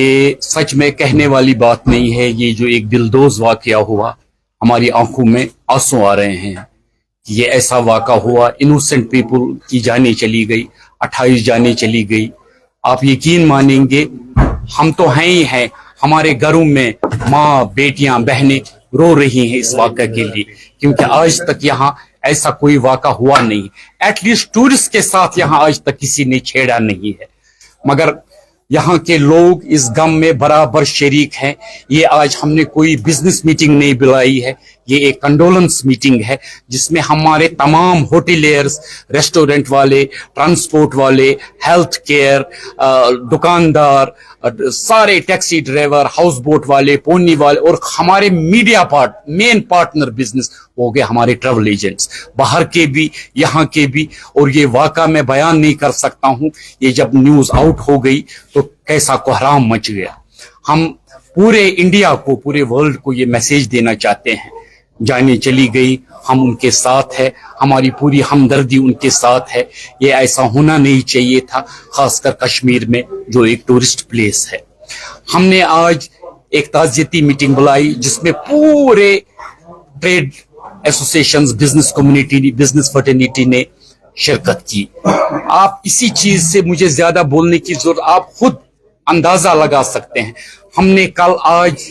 ये सच में कहने वाली बात नहीं है। ये जो एक दिलदोज वाकया हुआ, हमारी आंखों में आंसू आ रहे हैं। ये ऐसा वाकया हुआ, इनोसेंट पीपल की जानें चली गई, 28 जानें चली गई। आप यकीन मानेंगे, हम तो हैं ही हैं, हमारे घरों में माँ, बेटियां, बहनें रो रही हैं इस वाकये के लिए, क्योंकि आज तक यहाँ ऐसा कोई वाकया हुआ नहीं। एटलीस्ट टूरिस्ट के साथ यहाँ आज तक किसी ने छेड़ा नहीं है, मगर यहाँ के लोग इस गम में बराबर शरीक हैं। ये आज हमने कोई बिजनेस मीटिंग नहीं बुलाई है, ये एक कंडोलेंस मीटिंग है जिसमें हमारे तमाम होटलियर्स, रेस्टोरेंट वाले, ट्रांसपोर्ट वाले, हेल्थ केयर, दुकानदार, सारे टैक्सी ड्राइवर, हाउस बोट वाले, पोनी वाले और हमारे मीडिया मेन पार्टनर बिजनेस हो गए हमारे ट्रैवल एजेंट्स, बाहर के भी यहाँ के भी। और ये वाक़ा मैं बयान नहीं कर सकता हूँ, ये जब न्यूज़ आउट हो गई तो कैसा कोहराम मच गया। हम पूरे इंडिया को, पूरे वर्ल्ड को ये मैसेज देना चाहते हैं, जाने चली गई, हम उनके साथ है, हमारी पूरी हमदर्दी उनके साथ है। ये ऐसा होना नहीं चाहिए था, खासकर कश्मीर में जो एक टूरिस्ट प्लेस है। हमने आज एक ताज़ियती मीटिंग बुलाई जिसमें पूरे trade associations, business community, business fraternity ने शिरकत की। आप इसी चीज से मुझे ज्यादा बोलने की जरूरत, आप खुद अंदाजा लगा सकते हैं। हमने कल आज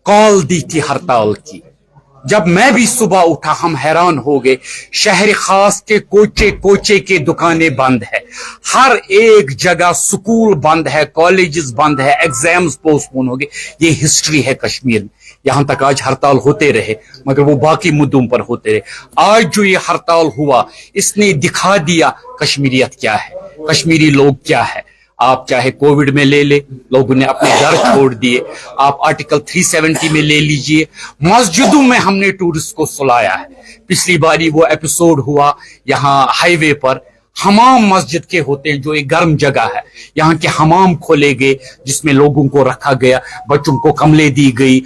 कॉल दी थी हड़ताल की। जब मैं भी सुबह उठा, हम हैरान हो गए। शहर खास के कोचे कोचे के दुकानें बंद है, हर एक जगह स्कूल बंद है, कॉलेजेस बंद है, एग्जाम्स पोस्टपोन हो गए। ये हिस्ट्री है कश्मीर में। यहां तक आज हड़ताल होते रहे, मगर वो बाकी मुद्दों पर होते रहे। आज जो ये हड़ताल हुआ, इसने दिखा दिया कश्मीरियत क्या है, कश्मीरी लोग क्या है। आप चाहे कोविड में ले ले, लोगों ने अपने घर छोड़ दिए। आप आर्टिकल 370 में ले लीजिए, मस्जिदों में हमने टूरिस्ट को सुलाया है। पिछली बारी वो एपिसोड हुआ यहाँ हाईवे पर, हमाम मस्जिद के होते हैं जो एक गर्म जगह है, यहाँ के हमाम खोले गए जिसमें लोगों को रखा गया, बच्चों को कमले दी गई,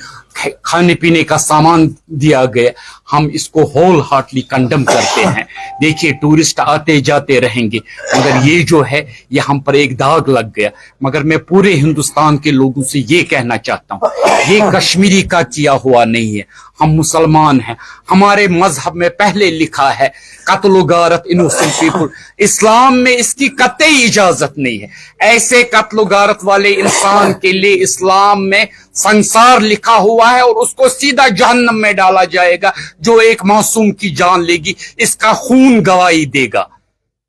खाने पीने का सामान दिया गया। हम इसको होल हार्टली कंडम करते हैं। देखिए, टूरिस्ट आते जाते रहेंगे, मगर ये जो है ये हम पर एक दाग लग गया। मगर मैं पूरे हिंदुस्तान के लोगों से ये कहना चाहता हूँ, ये कश्मीरी का किया हुआ नहीं है। हम मुसलमान हैं, हमारे मजहब में पहले लिखा है कत्ल गारत इनोसेंट पीपल। इस्लाम में इसकी कतई इजाजत नहीं है। ऐसे कत्ल गारत वाले इंसान के लिए इस्लाम में संसार लिखा हुआ है और उसको सीधा जहन्नम में डाला जाएगा। जो एक मासूम की जान लेगी, इसका खून गवाही देगा,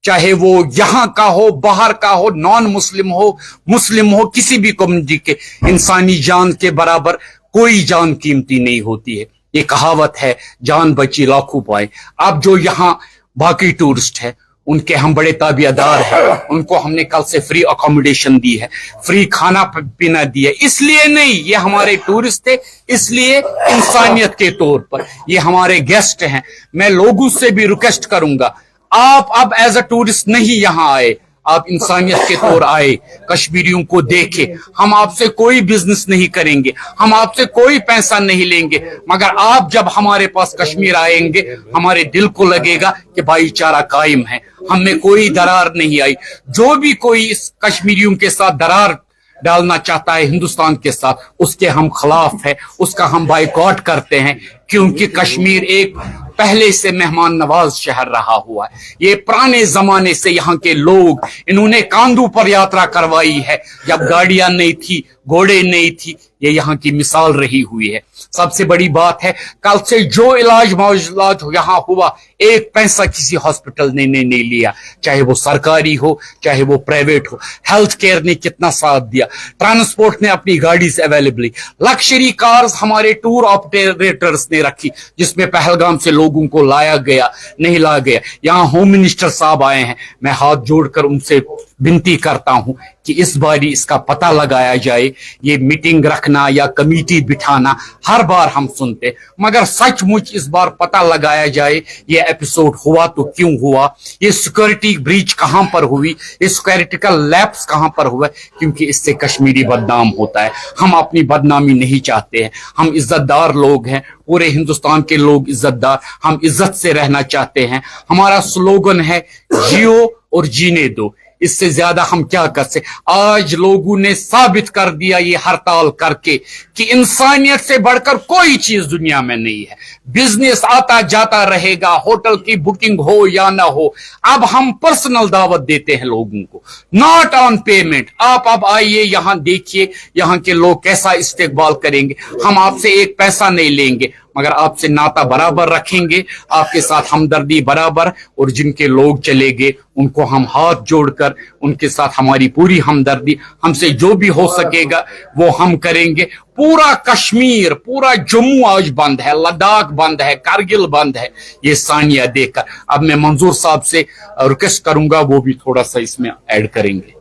चाहे वो यहां का हो, बाहर का हो, नॉन मुस्लिम हो, मुस्लिम हो, किसी भी कम्युनिटी के। इंसानी जान के बराबर कोई जान कीमती नहीं होती है। ये कहावत है, जान बची लाखों पाए। अब जो यहाँ बाकी टूरिस्ट है, उनके हम बड़े ताबियादार हैं। उनको हमने कल से फ्री अकोमोडेशन दी है, फ्री खाना पीना दिया। इसलिए नहीं, ये हमारे टूरिस्ट थे, इसलिए इंसानियत के तौर पर ये हमारे गेस्ट हैं। मैं लोगों से भी रिक्वेस्ट करूंगा, आप अब एज अ टूरिस्ट नहीं यहाँ आए, आप इंसानियत के तौर आए, कश्मीरियों को देखे। हम आपसे कोई बिजनेस नहीं करेंगे, हम आपसे कोई पैसा नहीं लेंगे, मगर आप जब हमारे पास कश्मीर आएंगे, हमारे दिल को लगेगा कि भाईचारा कायम है, हमें कोई दरार नहीं आई। जो भी कोई इस कश्मीरियों के साथ दरार डालना चाहता है हिंदुस्तान के साथ, उसके हम खिलाफ है, उसका हम बाइकॉट करते हैं। क्योंकि कश्मीर एक पहले से मेहमान नवाज शहर रहा हुआ है। ये पुराने जमाने से यहाँ के लोग, इन्होंने कांधों पर यात्रा करवाई है। जब गाड़ियां नहीं थी, घोड़े नहीं थी, ये यहाँ की मिसाल रही हुई है। सबसे बड़ी बात है, कल से जो इलाज मुआवजात यहाँ हुआ, एक पैसा किसी हॉस्पिटल ने नहीं लिया, चाहे वो सरकारी हो, चाहे वो प्राइवेट हो। हेल्थ केयर ने कितना साथ दिया, ट्रांसपोर्ट ने अपनी गाड़ी से अवेलेबल, लग्जरी कार्स हमारे टूर ऑपरेटर्स ने रखी, जिसमें पहलगाम से लोगों को लाया गया, नहीं लाया गया। यहाँ होम मिनिस्टर साहब आए हैं, मैं हाथ जोड़कर उनसे विनती करता हूं कि इस बारी इसका पता लगाया जाए। ये मीटिंग रखना या कमेटी बिठाना हर बार हम सुनते, मगर सचमुच इस बार पता लगाया जाए ये एपिसोड हुआ तो क्यों हुआ, ये सिक्योरिटी ब्रीच कहां पर हुई, ये सिक्योरिटी का लैप्स कहां पर हुआ। क्योंकि इससे कश्मीरी बदनाम होता है। हम अपनी बदनामी नहीं चाहते हैं, हम इज्जतदार लोग हैं, पूरे हिंदुस्तान के लोग इज्जतदार, हम इज्जत से रहना चाहते हैं। हमारा स्लोगन है, जियो और जीने दो। इससे ज्यादा हम क्या कर सकते। आज लोगों ने साबित कर दिया ये हड़ताल करके कि इंसानियत से बढ़कर कोई चीज दुनिया में नहीं है। बिजनेस आता जाता रहेगा, होटल की बुकिंग हो या ना हो। अब हम पर्सनल दावत देते हैं लोगों को, नॉट ऑन पेमेंट। आप अब आइए, यहां देखिए यहां के लोग कैसा इस्तेकबाल करेंगे। हम आपसे एक पैसा नहीं लेंगे, मगर आपसे नाता बराबर रखेंगे, आपके साथ हमदर्दी बराबर। और जिनके लोग चले गए उनको हम हाथ जोड़कर उनके साथ हमारी पूरी हमदर्दी, हमसे जो भी हो सकेगा वो हम करेंगे। पूरा कश्मीर, पूरा जम्मू आज बंद है, लद्दाख बंद है, कारगिल बंद है, ये सानिया देखकर। अब मैं मंजूर साहब से रिक्वेस्ट करूंगा वो भी थोड़ा सा इसमें ऐड करेंगे।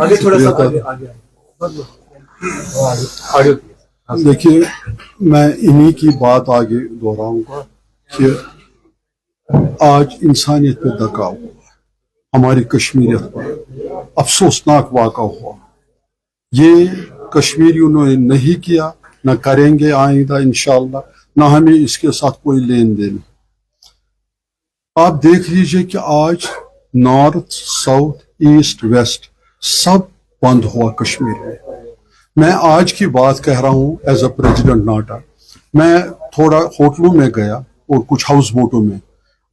आगे थोड़ा सा आगे। देखिए, मैं इन्हीं की बात आगे दोहराऊंगा कि आज इंसानियत पे दगा हुआ, हमारी कश्मीरियत पर अफसोसनाक वाक़ा हुआ। ये कश्मीरियों ने नहीं किया, न करेंगे आइंदा इंशाअल्लाह, न हमें इसके साथ कोई लेन देन। आप देख लीजिए कि आज नॉर्थ, साउथ, ईस्ट, वेस्ट सब बंद हुआ कश्मीर में। मैं आज की बात कह रहा हूं एज अ प्रेसिडेंट नाटा। मैं थोड़ा होटलों में गया और कुछ हाउस बोटों में,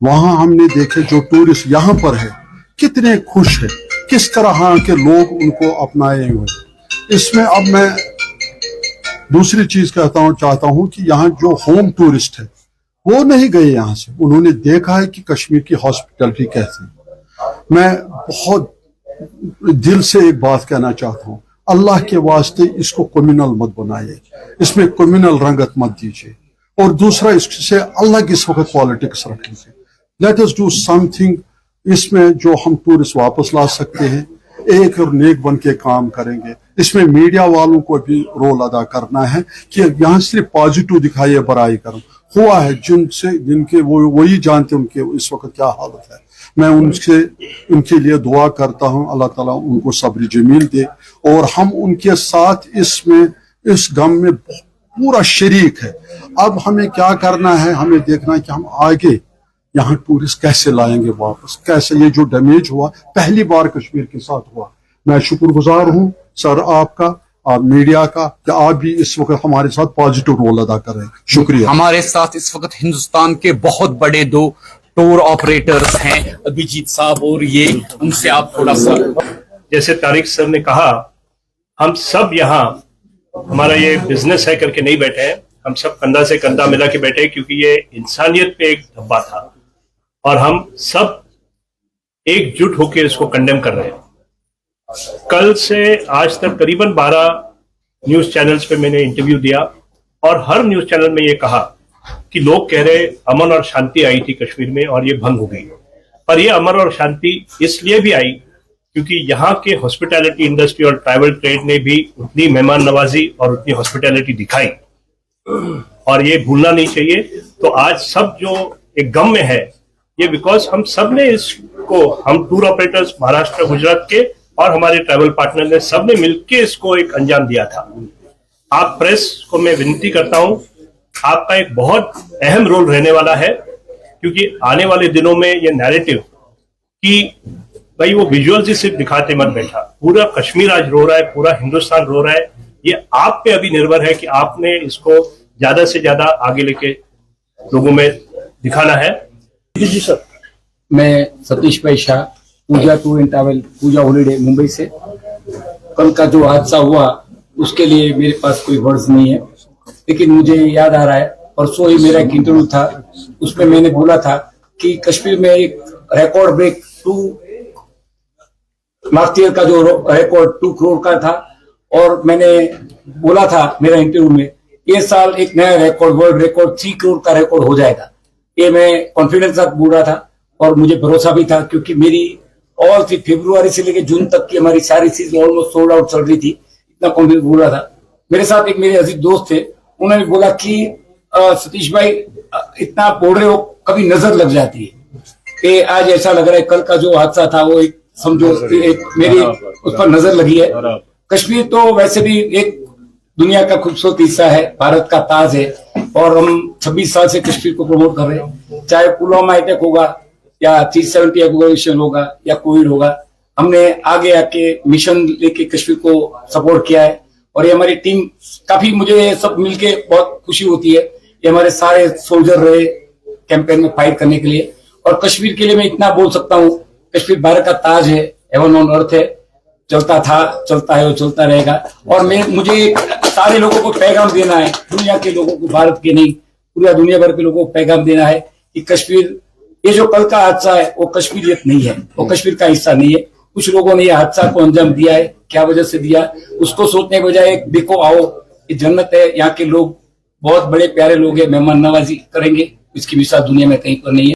वहां हमने देखे जो टूरिस्ट यहाँ पर है कितने खुश है, किस तरह यहाँ के लोग उनको अपनाए हुए। इसमें अब मैं दूसरी चीज चाहता हूं कि यहाँ जो होम टूरिस्ट है वो नहीं गए यहाँ से, उन्होंने देखा है कि कश्मीर की हॉस्पिटलिटी कैसी है। मैं बहुत दिल से एक बात कहना चाहता हूँ, अल्लाह के वास्ते इसको कम्युनल मत बनाइए, इसमें कम्युनल रंगत मत दीजिए। और दूसरा, इससे अलग इस वक्त पॉलिटिक्स रखेंगे। लेट अस डू समथिंग, इसमें जो हम टूरिस्ट वापस ला सकते हैं, एक और नेक बन के काम करेंगे। इसमें मीडिया वालों को भी रोल अदा करना है कि यहाँ सिर्फ पॉजिटिव दिखाइए, बड़ाई करो। हुआ है जिनके वो वही जानते उनके इस वक्त क्या हालत है। मैं उनके लिए दुआ करता हूं, अल्लाह ताला उनको सब्र जमील दे और हम उनके साथ इस गम में पूरा शरीक है। अब हमें क्या करना है, हमें देखना है कि हम आगे यहाँ टूरिस्ट कैसे लाएंगे वापस, कैसे ये जो डैमेज हुआ पहली बार कश्मीर के साथ हुआ। मैं शुक्रगुजार हूँ सर आपका, आप मीडिया का, कि आप भी इस वक्त हमारे साथ पॉजिटिव रोल अदा कर रहे हैं। शुक्रिया। हमारे साथ इस वक्त हिंदुस्तान के बहुत बड़े दो टूर ऑपरेटर्स हैं, अभिजीत साहब और ये, उनसे आप थोड़ा सा। जैसे तारिक सर ने कहा, हम सब यहाँ हमारा ये बिजनेस है करके नहीं बैठे हैं, हम सब कंधा से कंधा मिला के बैठे हैं, क्योंकि ये इंसानियत पे एक धब्बा था और हम सब एकजुट होकर इसको कंडेम कर रहे हैं। कल से आज तक करीबन 12 न्यूज चैनल्स पे मैंने इंटरव्यू दिया और हर न्यूज चैनल में ये कहा कि लोग कह रहे अमन और शांति आई थी कश्मीर में और ये भंग हो गई। पर ये अमन और शांति इसलिए भी आई क्योंकि यहाँ के हॉस्पिटैलिटी इंडस्ट्री और ट्रैवल ट्रेड ने भी उतनी मेहमान नवाजी और उतनी हॉस्पिटैलिटी दिखाई, और ये भूलना नहीं चाहिए। तो आज सब जो एक गम में है, ये बिकॉज हम सब ने इसको, हम टूर ऑपरेटर्स महाराष्ट्र, गुजरात के और हमारे ट्रैवल पार्टनर ने सब ने मिलकर इसको एक अंजाम दिया था। आप प्रेस को मैं विनती करता हूं, आपका एक बहुत अहम रोल रहने वाला है, क्योंकि आने वाले दिनों में ये नैरेटिव कि भाई वो विजुअल्स ही सिर्फ दिखाते मत बैठा, पूरा कश्मीर आज रो रहा है, पूरा हिंदुस्तान रो रहा है, ये आप पे अभी निर्भर है कि आपने इसको ज्यादा से ज्यादा आगे लेके लोगों में दिखाना है। जी सर। मैं सतीश भाई Shah, Pooja tour and travel, Pooja holiday, Mumbai से। कल का जो हादसा हुआ उसके लिए मेरे पास कोई वर्ड्स नहीं है, लेकिन मुझे याद आ रहा है परसों ही मेरा एक इंटरव्यू था, उसमें मैंने बोला था कि कश्मीर में एक रिकॉर्ड ब्रेक 2 लास्ट ईयर का जो रिकॉर्ड 2 करोड़ का था, और मैंने बोला था मेरा इंटरव्यू में ये साल एक नया रिकॉर्ड, वर्ल्ड रिकॉर्ड 3 करोड़ का रिकॉर्ड हो जाएगा। ये मैं कॉन्फिडेंस के साथ बोल रहा था और मुझे भरोसा भी था, क्योंकि मेरी ऑल थी फरवरी से लेकर जून तक की हमारी सारी चीज ऑलमोस्ट सोल्ड आउट चल रही थी, इतना कॉन्फिडेंस बोल रहा था। मेरे साथ एक मेरे अजीज दोस्त थे, उन्होंने बोला कि सतीश भाई इतना बोल रहे हो, कभी नजर लग जाती है कि आज ऐसा लग रहा है कल का जो हादसा था वो एक समझो एक मेरी उस पर नजर लगी है। कश्मीर तो वैसे भी एक दुनिया का खूबसूरत हिस्सा है, भारत का ताज है, और हम 26 साल से कश्मीर को प्रमोट कर रहे हैं। चाहे पुलवामा अटैक होगा या 370 एग्रीवेशन होगा या कोविड होगा, हमने आगे आके मिशन लेके कश्मीर को सपोर्ट किया है और ये हमारी टीम काफी, मुझे सब मिलके बहुत खुशी होती है। ये हमारे सारे सोल्जर रहे कैंपेन में फाइट करने के लिए। और कश्मीर के लिए मैं इतना बोल सकता हूँ, कश्मीर भारत का ताज है, हेवन ऑन अर्थ है, चलता था, चलता है और चलता रहेगा। और मुझे सारे लोगों को पैगाम देना है, दुनिया के लोगों को, भारत के नहीं पूरा दुनिया भर के लोगों को पैगाम देना है कि कश्मीर, ये जो कल का हादसा है वो कश्मीरियत नहीं है, वो कश्मीर का हिस्सा नहीं है। कुछ लोगों ने ये हादसा को अंजाम दिया है, क्या वजह से दिया उसको सोचने के बजाय देखो आओ ये जन्नत है, यहाँ के लोग बहुत बड़े प्यारे लोग हैं, मेहमान नवाजी करेंगे, इसकी मिसाल दुनिया में कहीं पर नहीं है।